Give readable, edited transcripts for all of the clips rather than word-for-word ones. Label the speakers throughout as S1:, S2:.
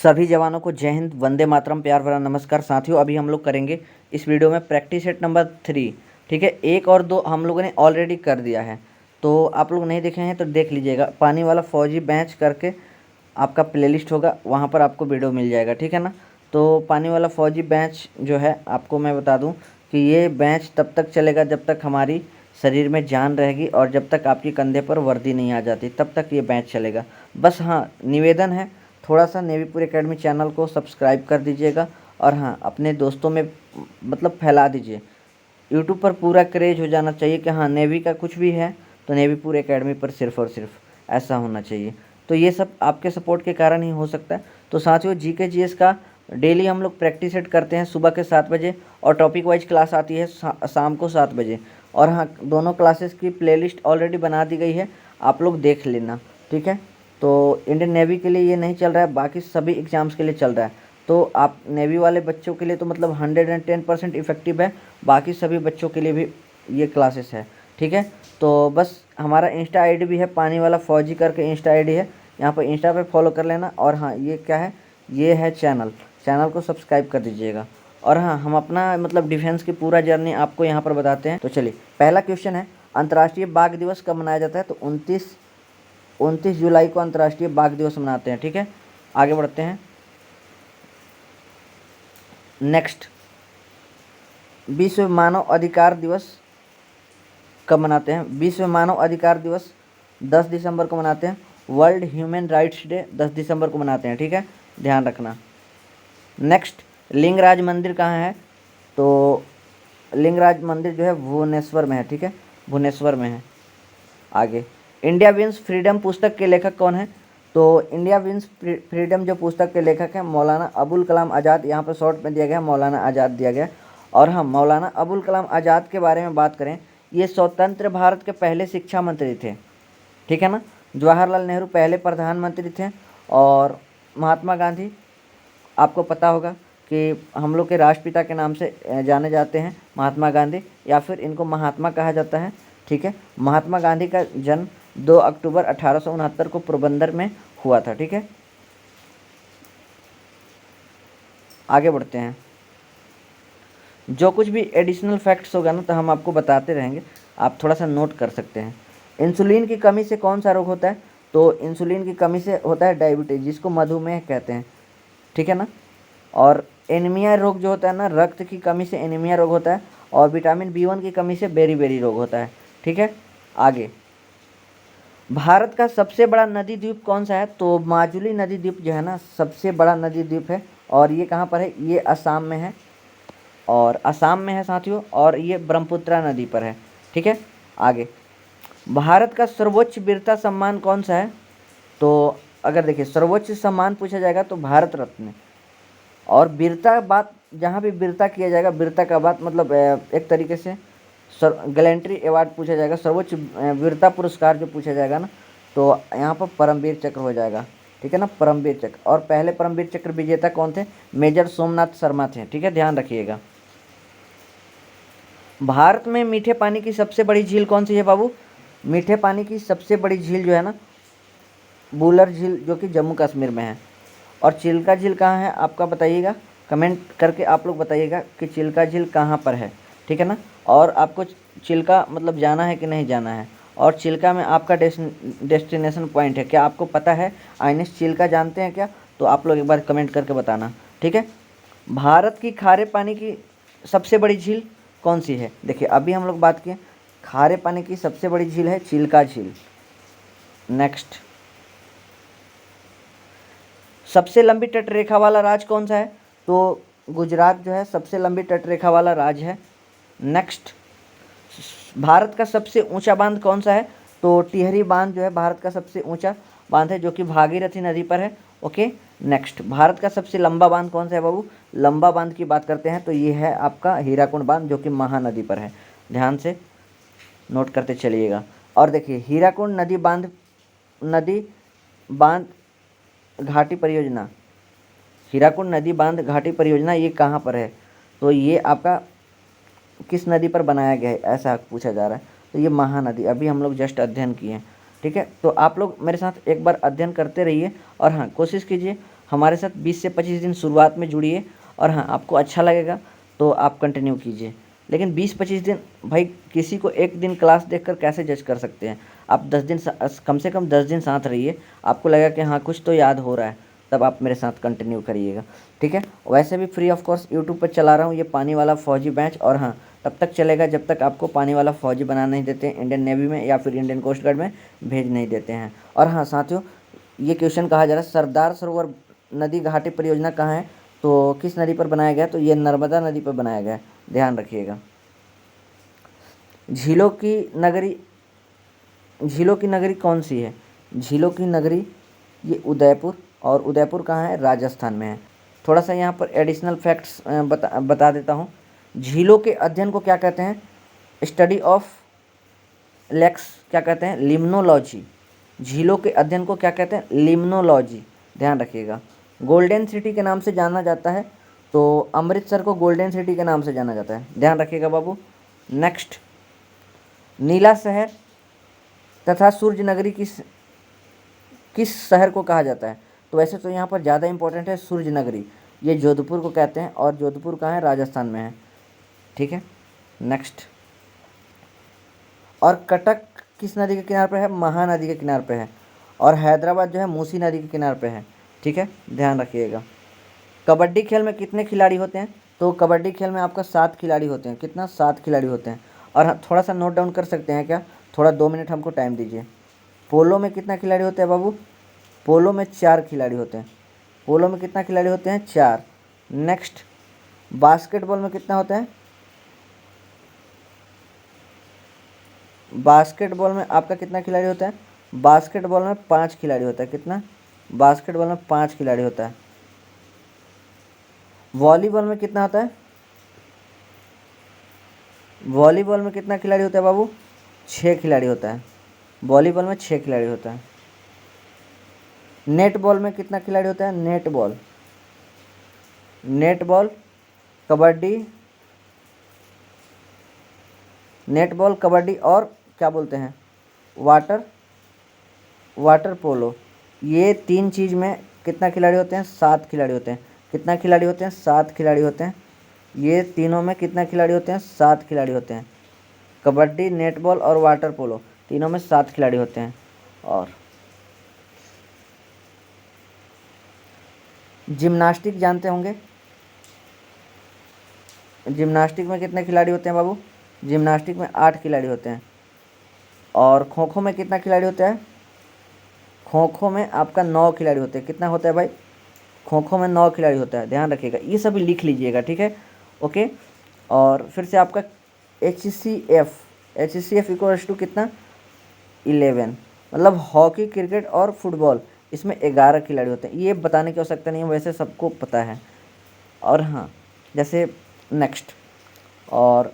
S1: सभी जवानों को जय हिंद, वंदे मातरम, प्यार भरा नमस्कार। साथियों, अभी हम लोग करेंगे इस वीडियो में प्रैक्टिस सेट नंबर 3। ठीक है, 1 और 2 हम लोगों ने ऑलरेडी कर दिया है, तो आप लोग नहीं देखे हैं तो देख लीजिएगा। पानी वाला फौजी बैच करके आपका प्लेलिस्ट होगा, वहाँ पर आपको वीडियो मिल जाएगा। ठीक है ना। तो पानी वाला फौजी बैच जो है, आपको मैं बता दूँ कि ये बैच तब तक चलेगा जब तक हमारी शरीर में जान रहेगी और जब तक आपके कंधे पर वर्दी नहीं आ जाती, तब तक ये बैच चलेगा। बस हाँ, निवेदन है, थोड़ा सा नेवीपुर एकेडमी चैनल को सब्सक्राइब कर दीजिएगा और हाँ, अपने दोस्तों में मतलब फैला दीजिए। यूट्यूब पर पूरा क्रेज हो जाना चाहिए कि हाँ, नेवी का कुछ भी है तो नेवीपुर एकेडमी पर सिर्फ और सिर्फ ऐसा होना चाहिए। तो ये सब आपके सपोर्ट के कारण ही हो सकता है। तो साथियों, जीके जीएस का डेली हम लोग प्रैक्टिस सेट करते हैं सुबह के 7 बजे और टॉपिक वाइज क्लास आती है शाम को 7 बजे। और हाँ, दोनों क्लासेस की प्लेलिस्ट ऑलरेडी बना दी गई है, आप लोग देख लेना। ठीक है। तो इंडियन नेवी के लिए ये नहीं चल रहा है, बाकी सभी एग्ज़ाम्स के लिए चल रहा है। तो आप नेवी वाले बच्चों के लिए तो मतलब 110% इफ़ेक्टिव है, बाकी सभी बच्चों के लिए भी ये क्लासेस है। ठीक है। तो बस हमारा इंस्टा आईडी भी है, पानी वाला फौजी करके इंस्टा आईडी है, यहाँ पर इंस्टा पे फॉलो कर लेना। और हाँ, ये क्या है, ये है चैनल को सब्सक्राइब कर दीजिएगा। और हाँ, हम अपना मतलब डिफेंस की पूरा जर्नी आपको यहाँ पर बताते हैं। तो चलिए, पहला क्वेश्चन है, अंतर्राष्ट्रीय बाघ दिवस कब मनाया जाता है? तो 29 जुलाई को अंतर्राष्ट्रीय बाघ दिवस मनाते हैं। ठीक है, आगे बढ़ते हैं। नेक्स्ट, विश्व मानव अधिकार दिवस कब मनाते हैं? विश्व मानव अधिकार दिवस 10 दिसंबर को मनाते हैं। वर्ल्ड ह्यूमन राइट्स डे 10 दिसंबर को मनाते हैं। ठीक है, ध्यान रखना। नेक्स्ट, लिंगराज मंदिर कहाँ है? तो लिंगराज मंदिर जो है भुवनेश्वर में है। ठीक है, भुवनेश्वर में है। आगे, इंडिया विंस फ्रीडम पुस्तक के लेखक कौन है? तो इंडिया विंस फ्रीडम जो पुस्तक के लेखक हैं मौलाना अबुल कलाम आज़ाद, यहाँ पर शॉर्ट में दिया गया मौलाना आज़ाद दिया गया। और हम मौलाना अबुल कलाम आज़ाद के बारे में बात करें, ये स्वतंत्र भारत के पहले शिक्षा मंत्री थे। ठीक है ना। जवाहरलाल नेहरू पहले प्रधानमंत्री थे और महात्मा गांधी आपको पता होगा कि हम लोग के राष्ट्रपिता के नाम से जाने जाते हैं, महात्मा गांधी, या फिर इनको महात्मा कहा जाता है। ठीक है, महात्मा गांधी का जन्म 2 अक्टूबर 1869 को पोरबंदर में हुआ था। ठीक है, आगे बढ़ते हैं। जो कुछ भी एडिशनल फैक्ट्स होगा ना, तो हम आपको बताते रहेंगे, आप थोड़ा सा नोट कर सकते हैं। इंसुलिन की कमी से कौन सा रोग होता है? तो इंसुलिन की कमी से होता है डायबिटीज, जिसको मधुमेह कहते हैं। ठीक है ना। और एनीमिया रोग जो होता है ना, रक्त की कमी से एनीमिया रोग होता है। और विटामिन B1 की कमी से बेरी रोग होता है। ठीक है, आगे, भारत का सबसे बड़ा नदी द्वीप कौन सा है? तो माजुली नदी द्वीप जो है ना, सबसे बड़ा नदी द्वीप है। और ये कहाँ पर है? ये असम में है, और असम में है साथियों, और ये ब्रह्मपुत्रा नदी पर है। ठीक है, आगे, भारत का सर्वोच्च वीरता सम्मान कौन सा है? तो अगर देखिए, सर्वोच्च सम्मान पूछा जाएगा तो भारत रत्न। और वीरता बात, जहाँ भी वीरता किया जाएगा, वीरता का बात मतलब एक तरीके से गैलेंट्री अवार्ड पूछा जाएगा, सर्वोच्च वीरता पुरस्कार जो पूछा जाएगा ना, तो यहाँ पर परमवीर चक्र हो जाएगा। ठीक है ना, परमवीर चक्र। और पहले परमवीर चक्र विजेता कौन थे? मेजर सोमनाथ शर्मा थे। ठीक है, ध्यान रखिएगा। भारत में मीठे पानी की सबसे बड़ी झील कौन सी है बाबू? मीठे पानी की सबसे बड़ी झील जो है ना, बुलर झील, जो कि जम्मू कश्मीर में है। और चिल्का झील कहाँ है आपका बताइएगा, कमेंट करके आप लोग बताइएगा कि चिल्का झील कहाँ पर है। ठीक है ना। और आपको चिल्का मतलब जाना है कि नहीं जाना है, और चिल्का में आपका डेस्टिनेशन पॉइंट है क्या, आपको पता है? आइनेस चिल्का जानते हैं क्या? तो आप लोग एक बार कमेंट करके बताना। ठीक है। भारत की खारे पानी की सबसे बड़ी झील कौन सी है? देखिए, अभी हम लोग बात किए, खारे पानी की सबसे बड़ी झील है चिल्का झील। नेक्स्ट, सबसे लंबी तटरेखा वाला राज्य कौन सा है? तो गुजरात जो है सबसे लंबी तटरेखा वाला राज्य है। नेक्स्ट, भारत का सबसे ऊंचा बांध कौन सा है? तो टिहरी बांध जो है भारत का सबसे ऊंचा बांध है, जो कि भागीरथी नदी पर है। ओके। नेक्स्ट, भारत का सबसे लंबा बांध कौन सा है बाबू? लंबा बांध की बात करते हैं तो ये है आपका हीराकुंड बांध, जो कि महानदी पर है। ध्यान से नोट करते चलिएगा। और देखिए, हीराकुंड नदी बांध घाटी परियोजना, हीराकुंड नदी बांध घाटी परियोजना ये कहाँ पर है? तो ये आपका किस नदी पर बनाया गया है, ऐसा पूछा जा रहा है। तो ये महानदी, अभी हम लोग जस्ट अध्ययन किए हैं। ठीक है, तो आप लोग मेरे साथ एक बार अध्ययन करते रहिए और हाँ, कोशिश कीजिए हमारे साथ 20 से 25 दिन शुरुआत में जुड़िए, और हाँ आपको अच्छा लगेगा तो आप कंटिन्यू कीजिए। लेकिन 20-25 दिन भाई, किसी को एक दिन क्लास देखकर कैसे जज कर सकते हैं। आप 10 दिन कम से कम 10 दिन साथ रहिए, आपको लगेगा कि हाँ कुछ तो याद हो रहा है, तब आप मेरे साथ कंटिन्यू करिएगा, ठीक है। वैसे भी फ्री ऑफ कॉस्ट यूट्यूब पर चला रहा हूँ ये पानी वाला फ़ौजी बैच, और हाँ तब तक चलेगा जब तक आपको पानी वाला फ़ौजी बना नहीं देते इंडियन नेवी में या फिर इंडियन कोस्ट गार्ड में भेज नहीं देते हैं। और हाँ साथियों, ये क्वेश्चन कहा जा रहा है सरदार सरोवर नदी घाटी परियोजना कहाँ है, तो किस नदी पर बनाया गया है, तो ये नर्मदा नदी पर बनाया गया है, ध्यान रखिएगा। झीलों की नगरी, झीलों की नगरी कौन सी है, झीलों की नगरी ये उदयपुर, और उदयपुर कहाँ है, राजस्थान में है। थोड़ा सा यहाँ पर एडिशनल फैक्ट्स बता देता हूँ। झीलों के अध्ययन को क्या कहते हैं, स्टडी ऑफ लेक्स क्या कहते हैं, लिम्नोलॉजी। झीलों के अध्ययन को क्या कहते हैं, लिम्नोलॉजी, ध्यान रखिएगा। गोल्डन सिटी के नाम से जाना जाता है, तो अमृतसर को गोल्डन सिटी के नाम से जाना जाता है, ध्यान रखिएगा बाबू। नेक्स्ट, नीला शहर तथा सूर्य नगरी किस शहर को कहा जाता है, तो वैसे तो यहाँ पर ज़्यादा इंपॉर्टेंट है सूर्य नगरी, ये जोधपुर को कहते हैं, और जोधपुर कहाँ है, राजस्थान में है, ठीक है। नेक्स्ट, और कटक किस नदी के किनारे पे है, महानदी के किनारे पे है, और हैदराबाद जो है मूसी नदी के किनारे पे है, ठीक है, ध्यान रखिएगा। कबड्डी खेल में कितने खिलाड़ी होते हैं, तो कबड्डी खेल में आपका 7 खिलाड़ी होते हैं, कितना, 7 खिलाड़ी होते हैं। और हाँ थोड़ा सा नोट डाउन कर सकते हैं क्या, थोड़ा 2 मिनट हमको टाइम दीजिए। पोलो में कितना खिलाड़ी होते हैं बाबू, पोलो में 4 खिलाड़ी होते हैं, पोलो में कितना खिलाड़ी होते हैं, 4। नेक्स्ट, बास्केटबॉल में कितना होता है, बास्केटबॉल में आपका कितना खिलाड़ी होता है, बास्केटबॉल में 5 खिलाड़ी होता है, कितना, बास्केटबॉल में 5 खिलाड़ी होता है। वॉलीबॉल में कितना होता है, वॉलीबॉल में कितना खिलाड़ी होता है बाबू, 6 खिलाड़ी होता है, वॉलीबॉल में 6 खिलाड़ी होता है। नेटबॉल में कितना खिलाड़ी होता है, netball, netball, kabaddi, netball, kabaddi, और क्या बोलते हैं, वाटर पोलो, ये 3 चीज़ में कितना खिलाड़ी होते हैं, 7 खिलाड़ी होते हैं। कितना खिलाड़ी होते हैं, 7 खिलाड़ी होते हैं। ये तीनों में कितना खिलाड़ी होते हैं, 7 खिलाड़ी होते हैं। कबड्डी, नेटबॉल और वाटर पोलो, तीनों में 7 खिलाड़ी होते हैं। और जिम्नास्टिक जानते होंगे, जिम्नास्टिक में कितने खिलाड़ी होते हैं बाबू, जिम्नास्टिक में 8 खिलाड़ी होते हैं। और खो खो में कितना खिलाड़ी होता है, खो खो में आपका 9 खिलाड़ी होते हैं। कितना होता है भाई, खो खो में 9 खिलाड़ी होता है, ध्यान रखिएगा, ये सभी लिख लीजिएगा, ठीक है, ओके। और फिर से आपका H C F equals to कितना, 11, मतलब हॉकी, क्रिकेट और फुटबॉल, इसमें 11 खिलाड़ी होते हैं। ये बताने की आवश्यकता नहीं है, वैसे सबको पता है। और हाँ जैसे नेक्स्ट, और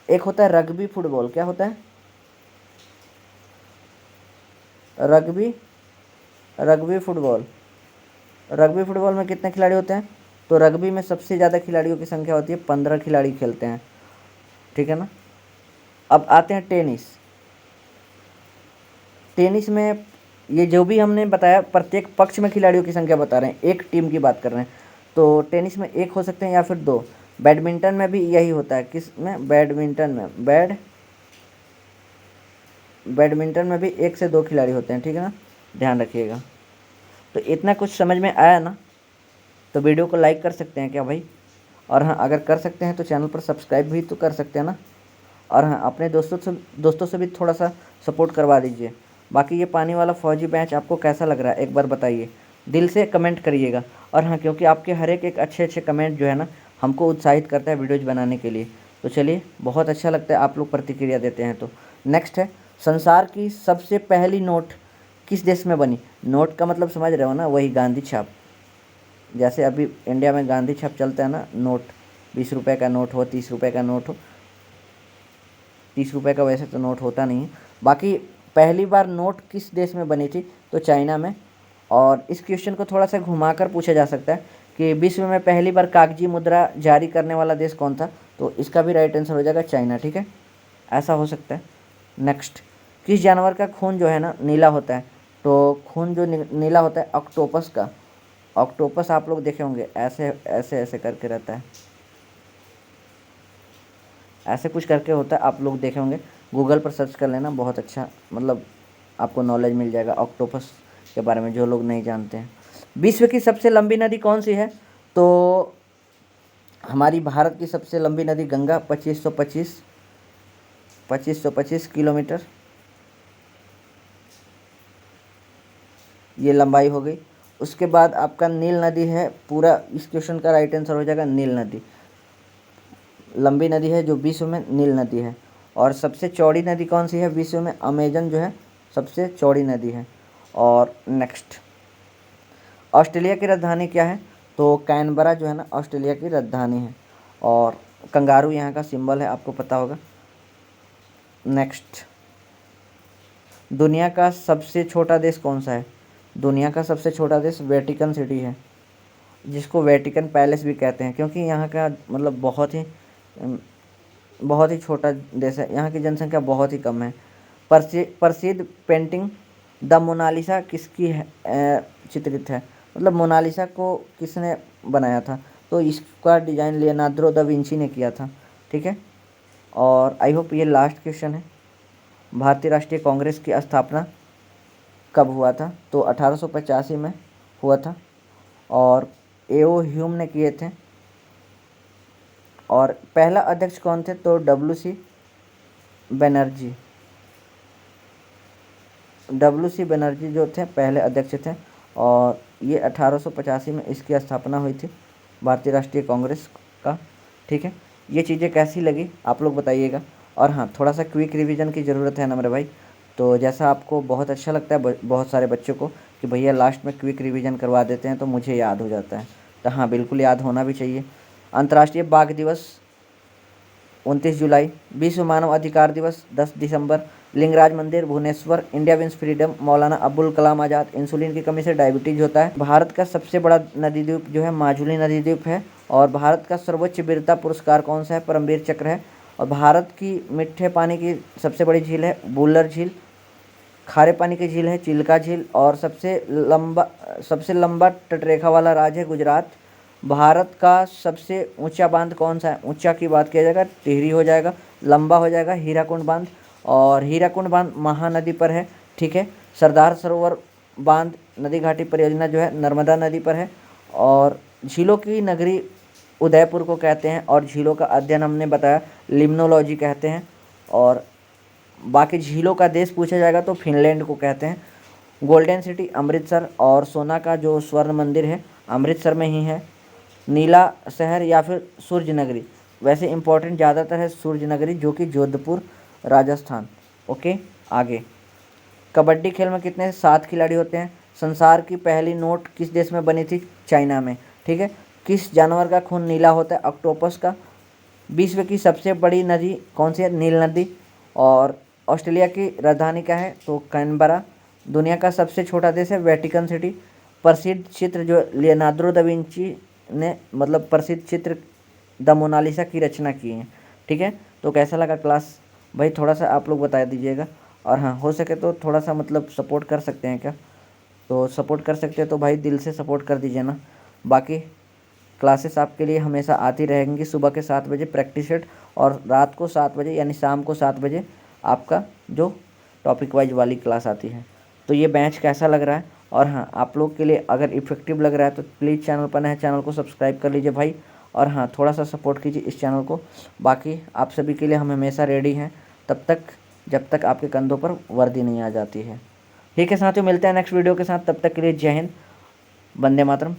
S1: एक होता है रग्बी फुटबॉल, क्या होता है, rugby, rugby football, rugby football में कितने खिलाड़ी होते हैं, तो रग्बी में सबसे ज़्यादा खिलाड़ियों की संख्या होती है, 15 खिलाड़ी खेलते हैं, ठीक है ना। अब आते हैं टेनिस, टेनिस में ये जो भी हमने बताया प्रत्येक पक्ष में खिलाड़ियों की संख्या बता रहे हैं, एक टीम की बात कर रहे हैं, तो टेनिस में 1 हो सकते हैं या फिर 2। बैडमिंटन में भी यही होता है, किस में, बैडमिंटन में, बैडमिंटन में भी 1 से 2 खिलाड़ी होते हैं, ठीक है ना, ध्यान रखिएगा। तो इतना कुछ समझ में आया ना, तो वीडियो को लाइक कर सकते हैं क्या भाई, और हाँ अगर कर सकते हैं तो चैनल पर सब्सक्राइब भी तो कर सकते हैं ना, और हाँ अपने दोस्तों से भी थोड़ा सा सपोर्ट करवा दीजिए। बाकी ये पानी वाला फ़ौजी बैच आपको कैसा लग रहा है, एक बार बताइए, दिल से कमेंट करिएगा। और हाँ क्योंकि आपके हर एक अच्छे कमेंट जो है ना हमको उत्साहित करता है वीडियोज़ बनाने के लिए। तो चलिए, बहुत अच्छा लगता है आप लोग प्रतिक्रिया देते हैं। तो नेक्स्ट है, संसार की सबसे पहली नोट किस देश में बनी, नोट का मतलब समझ रहे हो ना, वही गांधी छाप। जैसे अभी इंडिया में गांधी छाप चलता है ना, नोट 20 रुपये का नोट हो, 30 रुपये का नोट हो, 30 रुपये का वैसे तो नोट होता नहीं है। बाकी पहली बार नोट किस देश में बनी थी, तो चाइना में। और इस क्वेश्चन को थोड़ा सा घुमाकर पूछा जा सकता है कि विश्व में पहली बार कागजी मुद्रा जारी करने वाला देश कौन था, तो इसका भी राइट आंसर हो जाएगा चाइना, ठीक है, ऐसा हो सकता है। नेक्स्ट, किस जानवर का खून जो है ना नीला होता है, तो खून जो नीला होता है ऑक्टोपस का, ऑक्टोपस आप लोग देखे होंगे, ऐसे ऐसे ऐसे करके रहता है, ऐसे कुछ करके होता है, आप लोग देखे होंगे, गूगल पर सर्च कर लेना, बहुत अच्छा मतलब आपको नॉलेज मिल जाएगा ऑक्टोपस के बारे में जो लोग नहीं जानते हैं। विश्व की सबसे लंबी नदी कौन सी है? तो हमारी भारत की सबसे लंबी नदी गंगा, 2525 किलोमीटर ये लंबाई हो गई। उसके बाद आपका नील नदी है, पूरा इस क्वेश्चन का राइट आंसर हो जाएगा नील नदी, लंबी नदी है जो विश्व में नील नदी है। और सबसे चौड़ी नदी कौन सी है विश्व में? अमेजन जो है सबसे चौड़ी नदी है। और नेक्स्ट, ऑस्ट्रेलिया की राजधानी क्या है? तो कैनबरा जो है ना ऑस्ट्रेलिया की राजधानी है, और कंगारू यहाँ का सिंबल है, आपको पता होगा। नेक्स्ट, दुनिया का सबसे छोटा देश कौन सा है? दुनिया का सबसे छोटा देश वेटिकन सिटी है, जिसको वेटिकन पैलेस भी कहते हैं, क्योंकि यहाँ का मतलब बहुत ही छोटा देश है, यहाँ की जनसंख्या बहुत ही कम है। प्रसिद्ध पेंटिंग द मोनालिसा किसकी है चित्रित है? मतलब मोनालिसा को किसने बनाया था? तो इसका डिजाइन लियोनार्डो दा विंची ने किया था, ठीक है। और आई होप ये लास्ट क्वेश्चन है। भारतीय राष्ट्रीय कांग्रेस की स्थापना कब हुआ था? तो 1885 में हुआ था, और एओ ह्यूम ने किए थे। और पहला अध्यक्ष कौन थे? तो डब्ल्यू सी बनर्जी जो थे पहले अध्यक्ष थे, और ये 1885 में इसकी स्थापना हुई थी भारतीय राष्ट्रीय कांग्रेस का, ठीक है। ये चीज़ें कैसी लगी आप लोग बताइएगा। और हाँ, थोड़ा सा क्विक रिवीजन की ज़रूरत है ना मेरे भाई, तो जैसा आपको बहुत अच्छा लगता है बहुत सारे बच्चों को कि भैया लास्ट में क्विक रिवीजन करवा देते हैं तो मुझे याद हो जाता है, तो हाँ बिल्कुल याद होना भी चाहिए। अंतर्राष्ट्रीय बाघ दिवस 29 जुलाई, विश्व मानव अधिकार दिवस 10 दिसंबर, लिंगराज मंदिर Bhubaneswar, India wins freedom, Maulana Abul Kalam Azad, insulin की कमी से डायबिटीज होता है, भारत का सबसे बड़ा नदी द्वीप जो है माजुली नदी द्वीप है, और भारत का सर्वोच्च वीरता पुरस्कार कौन सा है? परमवीर चक्र है, और भारत की मीठे पानी की सबसे बड़ी झील है बुल्लर झील, खारे पानी की झील है चिल्का झील, और सबसे लंबा तटरेखा वाला राज्य है गुजरात। भारत का सबसे ऊंचा बांध कौन सा है? ऊंचा की बात किया जाएगा टिहरी हो जाएगा, लंबा हो जाएगा हीराकुंड बांध, और हीराकुंड बांध महानदी पर है, ठीक है। सरदार सरोवर बांध नदी घाटी परियोजना जो है नर्मदा नदी पर है, और झीलों की नगरी उदयपुर को कहते हैं, और झीलों का अध्ययन हमने बताया लिम्नोलॉजी कहते हैं। और बाकी झीलों का देश पूछा जाएगा तो फिनलैंड को कहते हैं। गोल्डन सिटी अमृतसर, और सोना का जो स्वर्ण मंदिर है अमृतसर में ही है। नीला शहर या फिर सूर्य नगरी, वैसे इंपॉर्टेंट ज़्यादातर है सूर्य नगरी जो कि जोधपुर राजस्थान। ओके, आगे, कबड्डी खेल में कितने? 7 खिलाड़ी होते हैं। संसार की पहली नोट किस देश में बनी थी? चाइना में, ठीक है। किस जानवर का खून नीला होता है? ऑक्टोपस का। विश्व की सबसे बड़ी नदी कौन सी है? नील नदी। और ऑस्ट्रेलिया की राजधानी क्या है? तो कैनबरा। दुनिया का सबसे छोटा देश है वेटिकन सिटी। प्रसिद्ध चित्र जो लियोनार्डो दा विंची ने मतलब प्रसिद्ध चित्र द मोनालिसा की रचना की है, ठीक है। तो कैसा लगा क्लास भाई? थोड़ा सा आप लोग बता दीजिएगा। और हाँ, हो सके तो थोड़ा सा मतलब सपोर्ट कर सकते हैं क्या? तो सपोर्ट कर सकते हैं तो भाई दिल से सपोर्ट कर दीजिए ना। बाकी क्लासेस आपके लिए हमेशा आती रहेंगी, सुबह के 7 बजे प्रैक्टिस सेट, और रात को 7 बजे यानी शाम को 7 बजे आपका जो टॉपिक वाइज वाली क्लास आती है। तो ये बैच कैसा लग रहा है? और हाँ, आप लोग के लिए अगर इफेक्टिव लग रहा है तो प्लीज़ चैनल पर नए चैनल को सब्सक्राइब कर लीजिए भाई, और हाँ थोड़ा सा सपोर्ट कीजिए इस चैनल को। बाकी आप सभी के लिए हम हमेशा रेडी हैं, तब तक जब तक आपके कंधों पर वर्दी नहीं आ जाती है। ठीक है साथियों, मिलते हैं नेक्स्ट वीडियो के साथ, तब तक के लिए जय हिंद, वंदे मातरम।